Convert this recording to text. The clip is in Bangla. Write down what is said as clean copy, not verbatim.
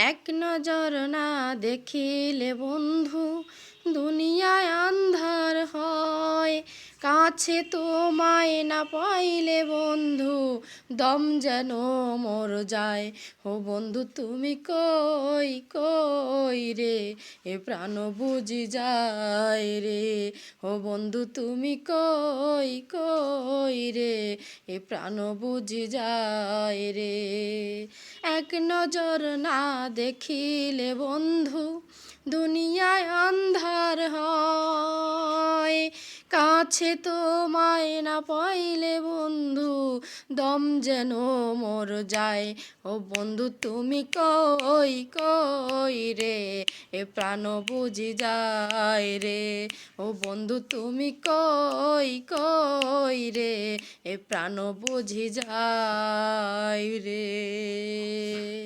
এক নজর না দেখিলে বন্ধু দুনিয়ায় আন্ধার হয়। কাছে তোমায় না পাইলে বন্ধু দম যেন মর যায়। ও বন্ধু তুমি কই কই রে, এ প্রাণ বুঝি যায় রে। ও বন্ধু তুমি কই কই রে, এ প্রাণ বুঝি যায় রে। এক নজর না দেখিলে বন্ধু দুনিয়ায় আন্ধার হয়। কাছে তোমায় না পাইলে বন্ধু দম যেন মর যায়। ও বন্ধু তুমি কই কই রে, এ প্রাণ বুঝি যায় রে। ও বন্ধু তুমি কই কই রে, এ প্রাণ বুঝি যায় রে।